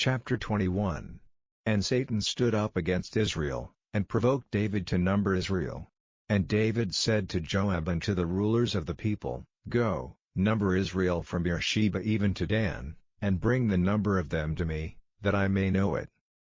Chapter 21. And Satan stood up against Israel, and provoked David to number Israel. And David said to Joab and to the rulers of the people, Go, number Israel from Beersheba even to Dan, and bring the number of them to me, that I may know it.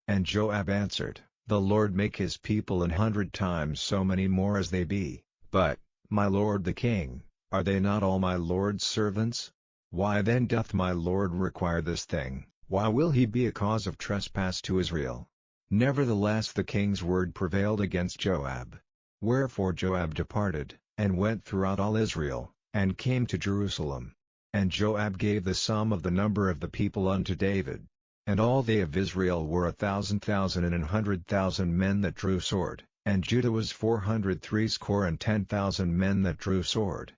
And Joab answered, The Lord make his people 100 times so many more as they be, but, my lord the king, are they not all my lord's servants? Why then doth my lord require this thing? Why will he be a cause of trespass to Israel? Nevertheless the king's word prevailed against Joab. Wherefore Joab departed, and went throughout all Israel, and came to Jerusalem. And Joab gave the sum of the number of the people unto David. And all they of Israel were 1,000,000 and 100,000 men that drew sword, and Judah was 460,010 men that drew sword.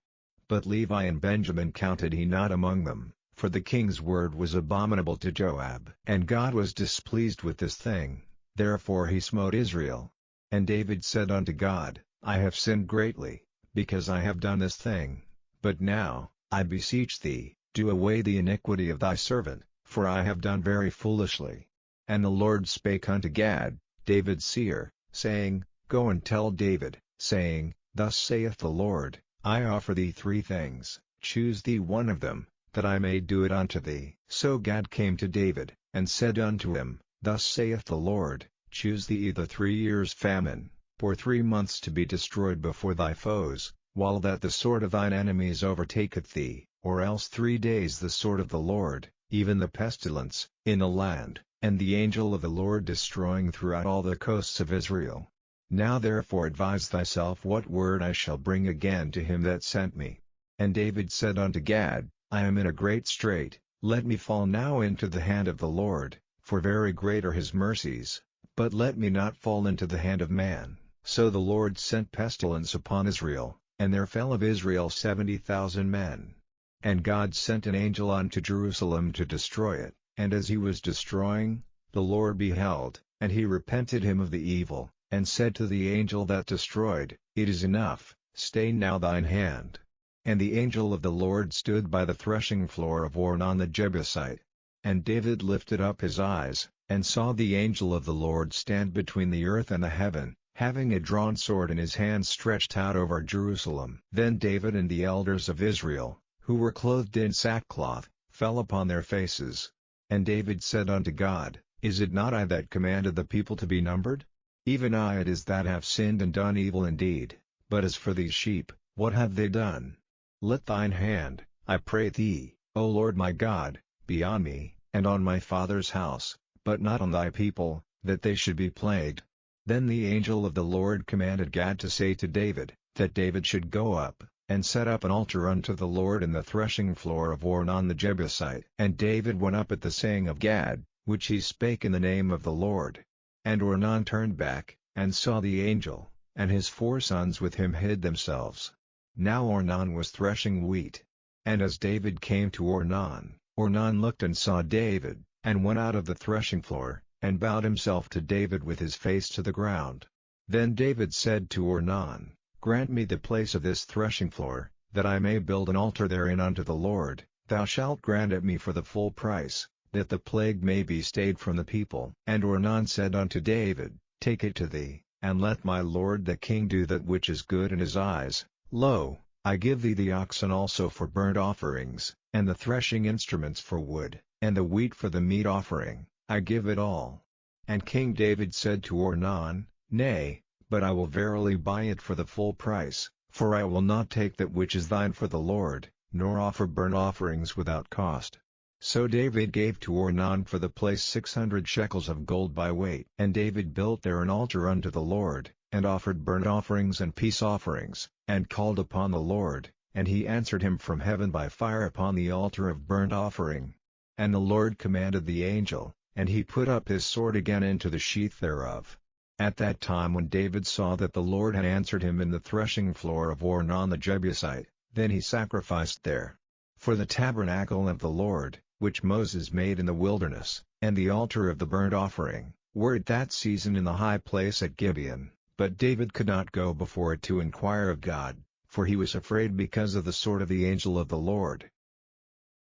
But Levi and Benjamin counted he not among them, for the king's word was abominable to Joab. And God was displeased with this thing, therefore he smote Israel. And David said unto God, I have sinned greatly, because I have done this thing. But now, I beseech thee, do away the iniquity of thy servant, for I have done very foolishly. And the Lord spake unto Gad, David's seer, saying, Go and tell David, saying, Thus saith the Lord, I offer thee 3 things, choose thee one of them, that I may do it unto thee. So Gad came to David, and said unto him, Thus saith the Lord, choose thee either 3 years' famine, or 3 months to be destroyed before thy foes, while that the sword of thine enemies overtaketh thee, or else 3 days the sword of the Lord, even the pestilence, in the land, and the angel of the Lord destroying throughout all the coasts of Israel. Now therefore advise thyself what word I shall bring again to him that sent me. And David said unto Gad, I am in a great strait, let me fall now into the hand of the Lord, for very great are his mercies, but let me not fall into the hand of man. So the Lord sent pestilence upon Israel, and there fell of Israel 70,000 men. And God sent an angel unto Jerusalem to destroy it, and as he was destroying, the Lord beheld, and he repented him of the evil, and said to the angel that destroyed, It is enough, stay now thine hand. And the angel of the Lord stood by the threshing floor of Ornan the Jebusite. And David lifted up his eyes, and saw the angel of the Lord stand between the earth and the heaven, having a drawn sword in his hand stretched out over Jerusalem. Then David and the elders of Israel, who were clothed in sackcloth, fell upon their faces. And David said unto God, Is it not I that commanded the people to be numbered? Even I it is that have sinned and done evil indeed, but as for these sheep, what have they done? Let thine hand, I pray thee, O Lord my God, be on me, and on my father's house, but not on thy people, that they should be plagued. Then the angel of the Lord commanded Gad to say to David, that David should go up, and set up an altar unto the Lord in the threshing floor of Ornan the Jebusite. And David went up at the saying of Gad, which he spake in the name of the Lord. And Ornan turned back, and saw the angel, and his 4 sons with him hid themselves. Now Ornan was threshing wheat. And as David came to Ornan, Ornan looked and saw David, and went out of the threshing floor, and bowed himself to David with his face to the ground. Then David said to Ornan, Grant me the place of this threshing floor, that I may build an altar therein unto the Lord. Thou shalt grant it me for the full price, that the plague may be stayed from the people. And Ornan said unto David, Take it to thee, and let my lord the king do that which is good in his eyes. Lo, I give thee the oxen also for burnt offerings, and the threshing instruments for wood, and the wheat for the meat offering, I give it all. And King David said to Ornan, Nay, but I will verily buy it for the full price, for I will not take that which is thine for the Lord, nor offer burnt offerings without cost. So David gave to Ornan for the place 600 shekels of gold by weight. And David built there an altar unto the Lord, and offered burnt offerings and peace offerings, and called upon the Lord, and he answered him from heaven by fire upon the altar of burnt offering. And the Lord commanded the angel, and he put up his sword again into the sheath thereof. At that time when David saw that the Lord had answered him in the threshing floor of Ornan the Jebusite, then he sacrificed there. For the tabernacle of the Lord, which Moses made in the wilderness, and the altar of the burnt offering, were at that season in the high place at Gibeon. But David could not go before it to inquire of God, for he was afraid because of the sword of the angel of the Lord.